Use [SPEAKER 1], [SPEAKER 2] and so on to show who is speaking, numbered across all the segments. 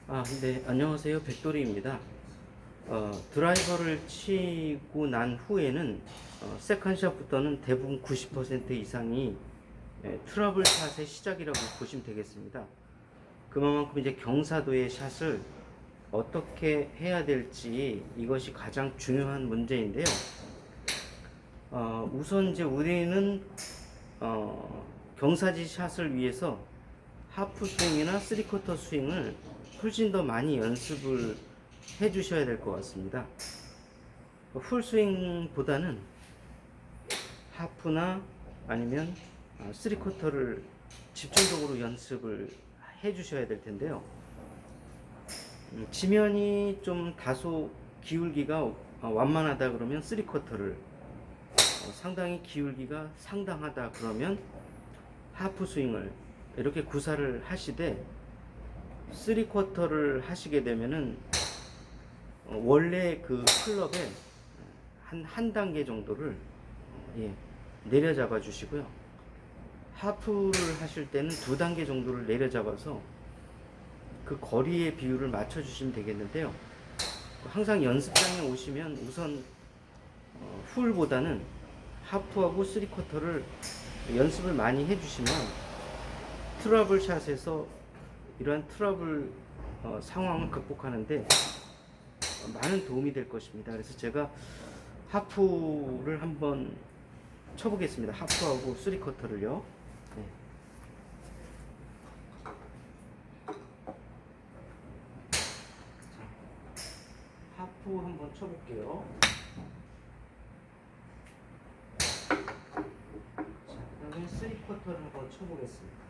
[SPEAKER 1] 네, 안녕하세요. 백돌이입니다. 드라이버를 치고 난 후에는 세컨샷부터는 대부분 90% 이상이 트러블 샷의 시작이라고 보시면 되겠습니다. 그만큼 이제 경사도의 샷을 어떻게 해야 될지 이것이 가장 중요한 문제인데요. 우선 이제 우리는 경사지 샷을 위해서 하프 스윙이나 쓰리쿼터 스윙을 훨씬 더 많이 연습을 해 주셔야 될 것 같습니다. 풀 스윙보다는 하프나 아니면 쓰리쿼터를 집중적으로 연습을 해 주셔야 될 텐데요. 지면이 좀 다소 기울기가 완만하다 그러면 쓰리쿼터를, 상당히 기울기가 상당하다 그러면 하프 스윙을 이렇게 구사를 하시되, 3쿼터를 하시게 되면은 원래 그 클럽에 한 단계 정도를 내려잡아 주시고요. 하프를 하실 때는 2단계 정도를 내려잡아서 그 거리의 비율을 맞춰 주시면 되겠는데요. 항상 연습장에 오시면 우선 풀보다는 하프하고 3쿼터를 연습을 많이 해 주시면 트러블 샷에서 이러한 트러블 상황을 극복하는데 많은 도움이 될 것입니다. 그래서 제가 하프를 한번 쳐보겠습니다. 하프하고 3쿼터를요. 네. 하프 한번 쳐볼게요. 자, 그 다음에 3쿼터를 한번 쳐보겠습니다.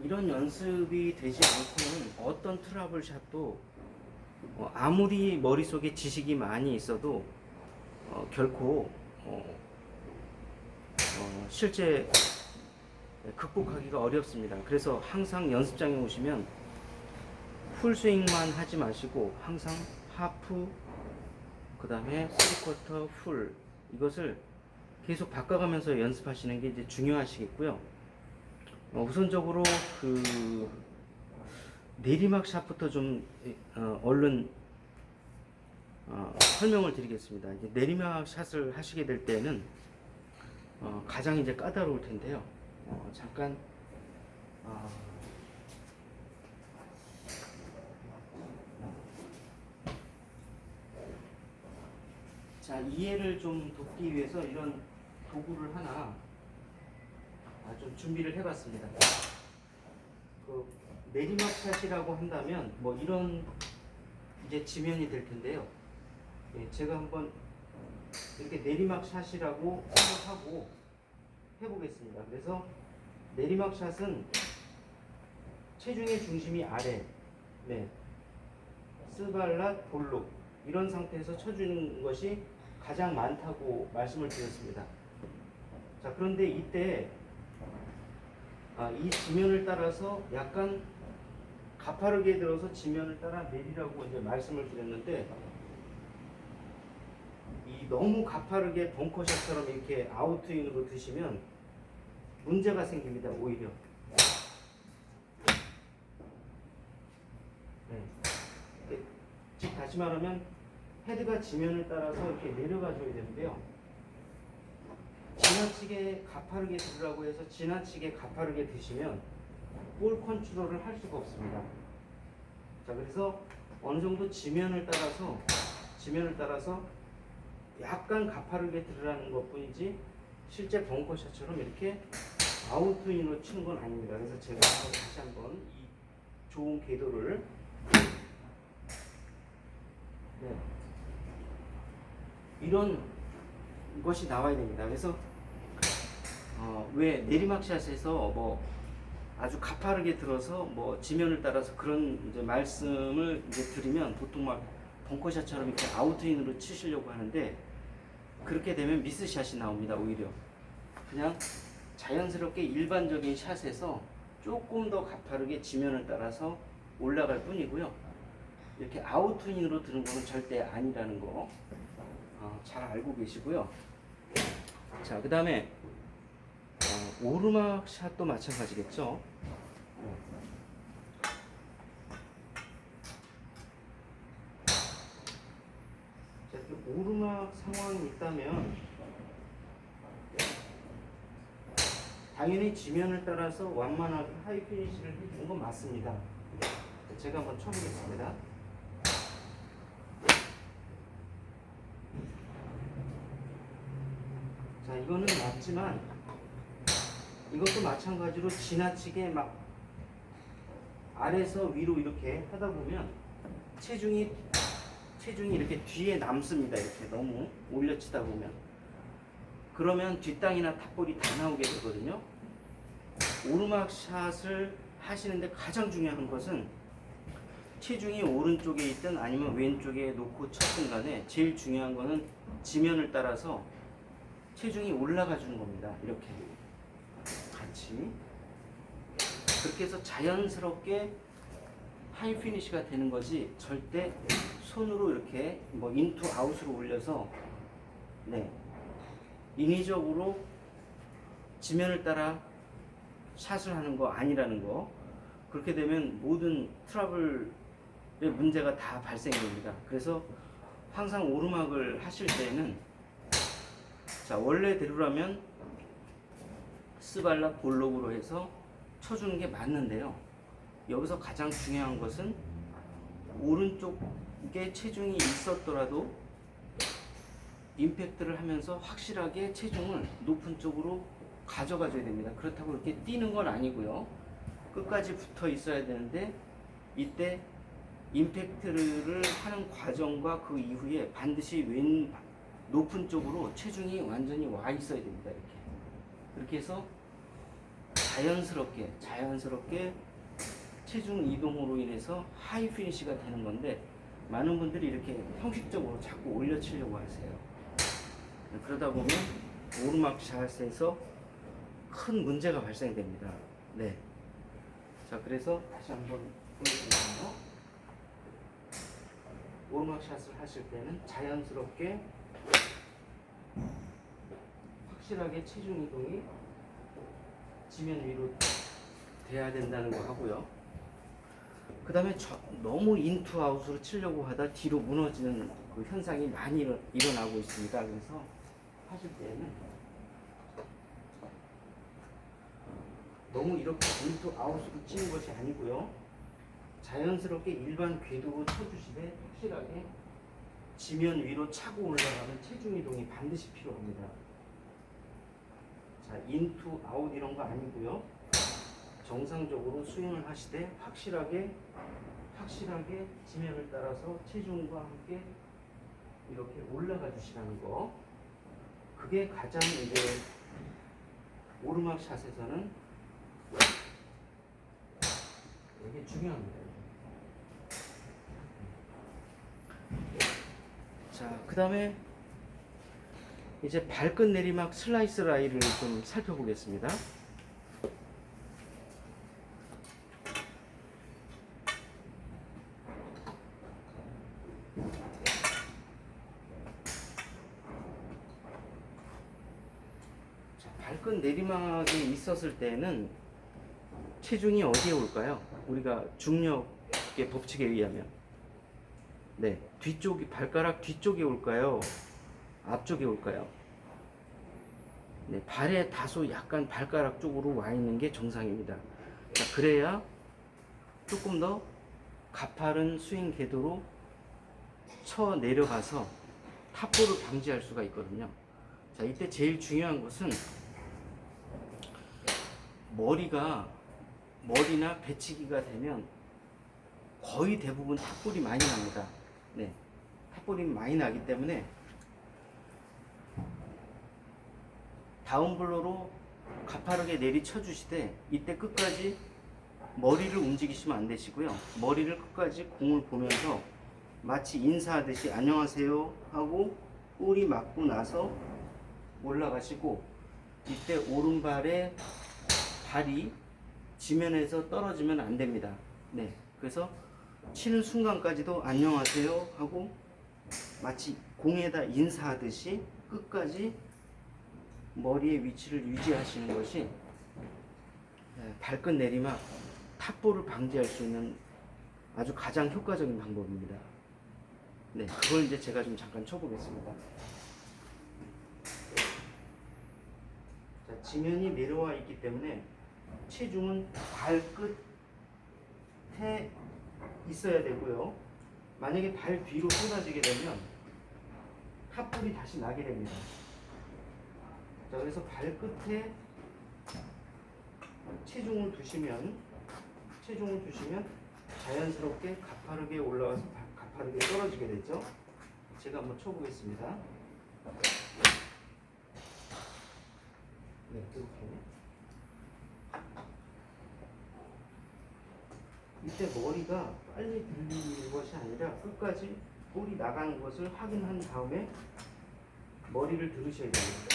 [SPEAKER 1] 이런 연습이 되지 않고는 어떤 트러블 샷도 아무리 머릿속에 지식이 많이 있어도 결코 실제 극복하기가 어렵습니다. 그래서 항상 연습장에 오시면 풀스윙만 하지 마시고 항상 하프, 그 다음에 3쿼터, 풀, 이것을 계속 바꿔가면서 연습하시는 게 이제 중요하시겠고요. 우선적으로 그 내리막 샷부터 좀 얼른 설명을 드리겠습니다. 이제 내리막 샷을 하시게 될 때는 가장 이제 까다로울 텐데요. 잠깐 자, 이해를 좀 돕기 위해서 이런 도구를 하나 좀 준비를 해봤습니다. 그 내리막 샷이라고 한다면 뭐 이런 이제 지면이 될 텐데요. 제가 한번 이렇게 내리막 샷이라고 생각하고 해보겠습니다. 그래서 내리막 샷은 체중의 중심이 아래, 스발랏, 볼록 이런 상태에서 쳐주는 것이 가장 많다고 말씀을 드렸습니다. 자, 그런데 이때 이 지면을 따라서 약간 가파르게 들어서 지면을 따라 내리라고 이제 말씀을 드렸는데, 이 너무 가파르게 벙커샷처럼 이렇게 아웃스윙으로 드시면 문제가 생깁니다. 오히려. 즉 다시 말하면 헤드가 지면을 따라서 이렇게 내려가 줘야 되는데요. 지나치게 가파르게 들으라고 해서 지나치게 가파르게 드시면 볼 컨트롤을 할 수가 없습니다. 자, 그래서 어느 정도 지면을 따라서 약간 가파르게 들으라는 것 뿐이지 실제 벙커샷처럼 이렇게 아웃스윙으로 치는 건 아닙니다. 그래서 제가 다시 한번 이 좋은 궤도를 이런 것이 나와야 됩니다. 그래서 왜 내리막샷에서 뭐 아주 가파르게 들어서 뭐 지면을 따라서 그런 이제 말씀을 이제 드리면 보통 막 벙커샷처럼 이렇게 아웃스윙으로 치시려고 하는데, 그렇게 되면 미스샷이 나옵니다. 오히려 그냥 자연스럽게 일반적인 샷에서 조금 더 가파르게 지면을 따라서 올라갈 뿐이고요. 이렇게 아웃스윙으로 드는 거는 절대 아니라는 거 잘 알고 계시고요. 자, 그 다음에 오르막 샷도 마찬가지겠죠. 자, 이렇게 오르막 상황이 있다면 당연히 지면을 따라서 완만하게 하이 피니시를 해주는 건 맞습니다. 제가 한번 쳐보겠습니다. 자, 이거는 맞지만 이것도 마찬가지로 지나치게 막 아래에서 위로 이렇게 하다 보면 체중이 이렇게 뒤에 남습니다. 이렇게 너무 올려치다 보면. 그러면 뒷땅이나 탑볼이 다 나오게 되거든요. 오르막 샷을 하시는데 가장 중요한 것은 체중이 오른쪽에 있든 아니면 왼쪽에 놓고 쳤든 간에 제일 중요한 거는 지면을 따라서 체중이 올라가 주는 겁니다. 이렇게 같이 그렇게 해서 자연스럽게 하이 피니시가 되는 거지, 절대 손으로 이렇게 뭐 인투 아웃으로 올려서 인위적으로 지면을 따라 샷을 하는 거 아니라는 거. 그렇게 되면 모든 트러블의 문제가 다 발생됩니다. 그래서 항상 오르막을 하실 때는, 자, 원래대로라면 스발락 볼록으로 해서 쳐주는 게 맞는데요. 여기서 가장 중요한 것은 오른쪽에 체중이 있었더라도 임팩트를 하면서 확실하게 체중을 높은 쪽으로 가져가줘야 됩니다. 그렇다고 이렇게 뛰는 건 아니고요. 끝까지 붙어 있어야 되는데, 이때 임팩트를 하는 과정과 그 이후에 반드시 높은 쪽으로 체중이 완전히 와 있어야 됩니다. 이렇게 해서 자연스럽게 체중 이동으로 인해서 하이 피니시가 되는 건데, 많은 분들이 이렇게 형식적으로 자꾸 올려치려고 하세요. 그러다 보면 오르막 샷에서 큰 문제가 발생됩니다. 네. 자, 그래서 다시 한번 보여드릴게요. 오르막 샷을 하실 때는 자연스럽게 확실하게 체중 이동이 지면 위로 돼야 된다는 거 하고요. 그 다음에 너무 인투 아웃으로 치려고 하다 뒤로 무너지는 그 현상이 많이 일어나고 있습니다. 그래서 하실 때는 너무 이렇게 인투 아웃으로 치는 것이 아니고요. 자연스럽게 일반 궤도로 쳐주시되 확실하게 지면 위로 차고 올라가는 체중 이동이 반드시 필요합니다. 자, 인투 아웃 이런 거 아니고요. 정상적으로 스윙을 하시되 확실하게 지면을 따라서 체중과 함께 이렇게 올라가 주시라는 거. 그게 가장 이제 오르막 샷에서는 되게 중요합니다. 자, 그 다음에 이제 발끝 내리막 슬라이스 라이를 좀 살펴보겠습니다. 자, 발끝 내리막에 있었을 때는 체중이 어디에 올까요? 우리가 중력의 법칙에 의하면 발가락 뒤쪽에 올까요? 앞쪽에 올까요? 발에 다소 약간 발가락 쪽으로 와 있는 게 정상입니다. 자, 그래야 조금 더 가파른 스윙 궤도로 쳐 내려가서 탑볼을 방지할 수가 있거든요. 자, 이때 제일 중요한 것은 머리나 배치기가 되면 거의 대부분 탑볼이 많이 납니다. 탑볼이 많이 나기 때문에 다운블로로 가파르게 내리쳐 주시되, 이때 끝까지 머리를 움직이시면 안 되시고요. 머리를 끝까지 공을 보면서 마치 인사하듯이 안녕하세요 하고 볼이 맞고 나서 올라가시고, 이때 오른발에 발이 지면에서 떨어지면 안 됩니다. 그래서 치는 순간까지도 안녕하세요 하고 마치 공에다 인사하듯이 끝까지 머리의 위치를 유지하시는 것이 발끝 내리막 탑볼을 방지할 수 있는 아주 가장 효과적인 방법입니다. 네, 그걸 이제 제가 좀 잠깐 쳐보겠습니다. 자, 지면이 내려와 있기 때문에 체중은 발끝에 있어야 되고요. 만약에 발 뒤로 쏟아지게 되면 탑볼이 다시 나게 됩니다. 자, 그래서 발끝에 체중을 두시면 자연스럽게 가파르게 올라와서 가파르게 떨어지게 되죠. 제가 한번 쳐보겠습니다. 네, 이렇게. 이때 머리가 빨리 들리는 것이 아니라 끝까지 볼이 나가는 것을 확인한 다음에 머리를 들으셔야 됩니다.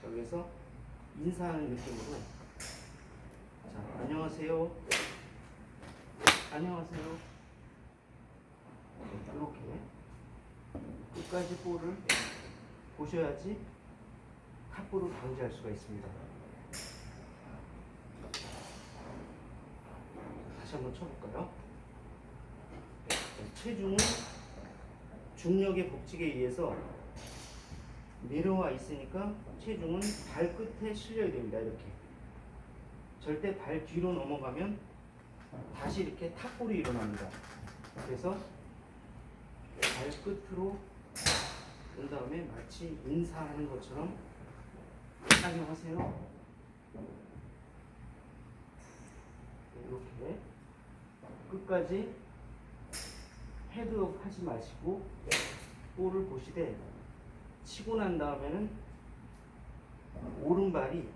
[SPEAKER 1] 자, 그래서 인사하는 느낌으로, 자, 안녕하세요. 안녕하세요. 네, 이렇게 끝까지 볼을 보셔야지 탑볼을 방지할 수가 있습니다. 다시 한번 쳐볼까요? 체중은 중력의 법칙에 의해서 내려와 있으니까 체중은 발끝에 실려야 됩니다. 이렇게 절대 발 뒤로 넘어가면 다시 이렇게 탑볼이 일어납니다. 그래서 발끝으로 온 다음에 마치 인사하는 것처럼 안녕하세요. 이렇게 끝까지 헤드업 하지 마시고 볼을 보시되 치고 난 다음에는 오른발이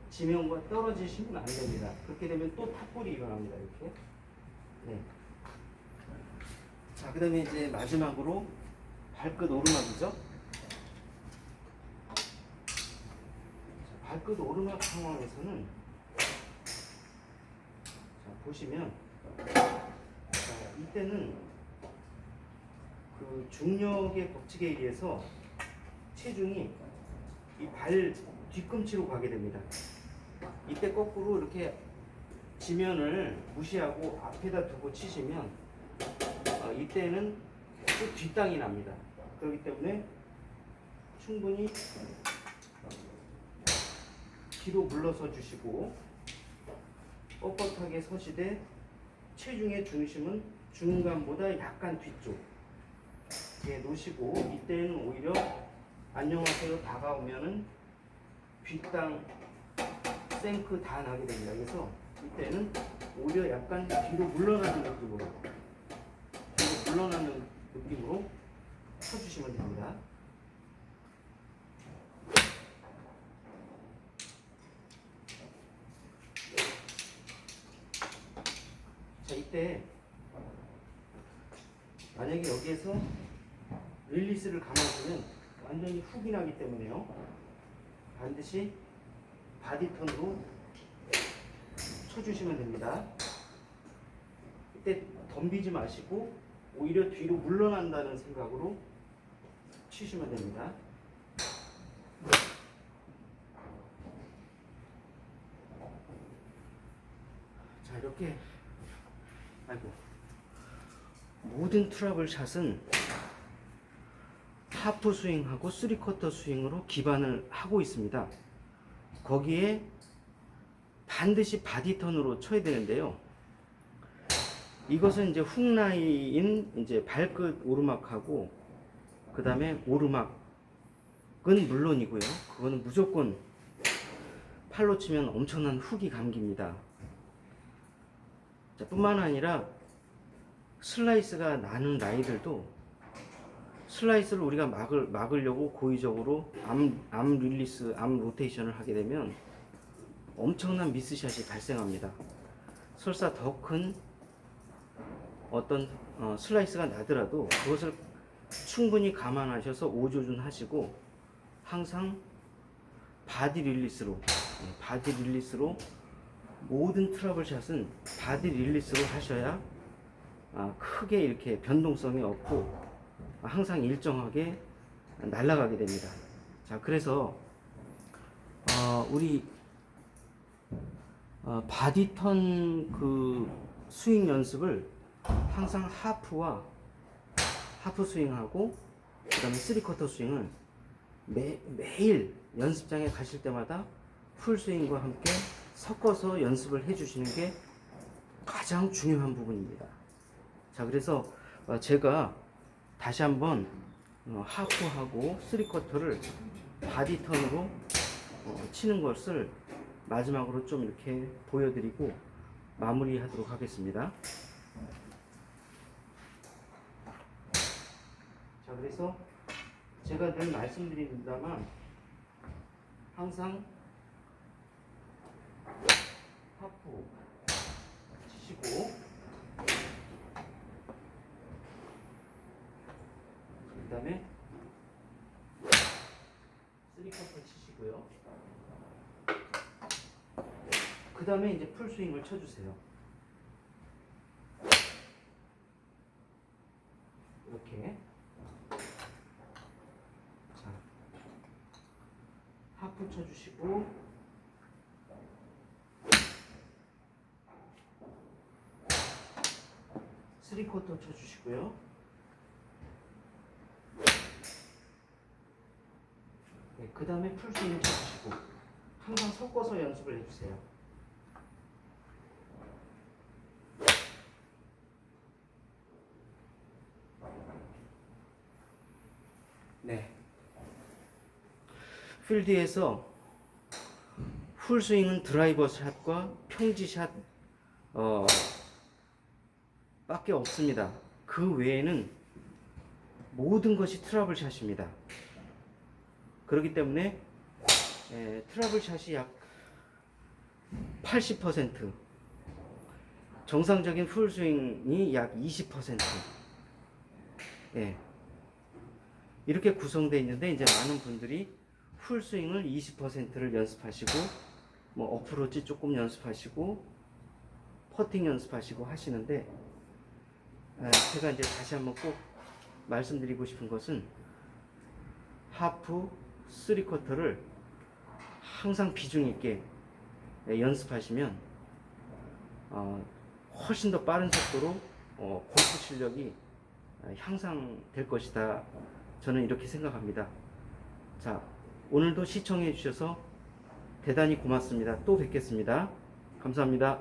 [SPEAKER 1] 지면과 떨어지시면 안 됩니다. 그렇게 되면 또 탑볼이 일어납니다. 이렇게. 네. 자, 그 다음에 이제 마지막으로 발끝 오르막이죠. 자, 발끝 오르막 상황에서는 자, 보시면 자, 이때는 그 중력의 법칙에 의해서 체중이 이 발 뒤꿈치로 가게 됩니다. 이때 거꾸로 이렇게 지면을 무시하고 앞에다 두고 치시면 이때는 또 뒷땅이 납니다. 그렇기 때문에 충분히 뒤로 물러서 주시고 뻣뻣하게 서시되 체중의 중심은 중간보다 약간 뒤쪽에 놓으시고 이때는 오히려 안녕하세요 다가오면은 뒷땅 생크 다 나게 됩니다. 그래서 이때는 오히려 약간 뒤로 물러나는 느낌으로 쳐주시면 됩니다. 자, 이때 만약에 여기에서 릴리스를 감아주면 완전히 훅이 나기 때문에요. 반드시 바디턴으로 쳐주시면 됩니다. 이때 덤비지 마시고 오히려 뒤로 물러난다는 생각으로 치시면 됩니다. 자, 이렇게 모든 트러블 샷은 하프 스윙하고 3쿼터 스윙으로 기반을 하고 있습니다. 거기에 반드시 바디턴으로 쳐야 되는데요. 이것은 이제 훅라인 이제 발끝 오르막하고 그 다음에 오르막은 물론이고요. 그거는 무조건 팔로 치면 엄청난 훅이 감깁니다. 자, 뿐만 아니라 슬라이스가 나는 라이들도 슬라이스를 우리가 막으려고 고의적으로 암 릴리스, 암 로테이션을 하게 되면 엄청난 미스샷이 발생합니다. 설사 더 큰 어떤 슬라이스가 나더라도 그것을 충분히 감안하셔서 오조준 하시고 항상 바디 릴리스로 모든 트러블 샷은 바디 릴리스로 하셔야 크게 이렇게 변동성이 없고 항상 일정하게 날아가게 됩니다. 자, 그래서 우리 바디턴 그 스윙 연습을 항상 하프 스윙하고 그다음에 3쿼터 스윙을 매일 연습장에 가실 때마다 풀 스윙과 함께 섞어서 연습을 해 주시는 게 가장 중요한 부분입니다. 자, 그래서 제가 다시 한번 하프하고 3쿼터를 바디턴으로 치는 것을 마지막으로 좀 이렇게 보여드리고 마무리하도록 하겠습니다. 자, 그래서 제가 늘 말씀드립니다만 항상 하프 치시고 그 다음에 3쿼터 치시고요. 그 다음에 이제 풀스윙을 쳐주세요. 이렇게. 자, 하프 쳐주시고, 3쿼터 쳐주시고요. 네, 그 다음에 풀스윙 쳐주시고, 항상 섞어서 연습을 해주세요. 네. 필드에서 풀스윙은 드라이버 샷과 평지 샷 밖에 없습니다. 그 외에는 모든 것이 트러블 샷입니다. 그렇기 때문에 트러블 샷이 약 80%, 정상적인 풀스윙이 약 20%. 예. 이렇게 구성되어 있는데 이제 많은 분들이 풀스윙을 20%를 연습하시고 뭐 어프로치 조금 연습하시고 퍼팅 연습하시고 하시는데 제가 이제 다시 한번 꼭 말씀드리고 싶은 것은 하프, 3쿼터를 항상 비중 있게 연습하시면 훨씬 더 빠른 속도로 골프 실력이 향상될 것이다. 저는 이렇게 생각합니다. 자, 오늘도 시청해 주셔서 대단히 고맙습니다. 또 뵙겠습니다. 감사합니다.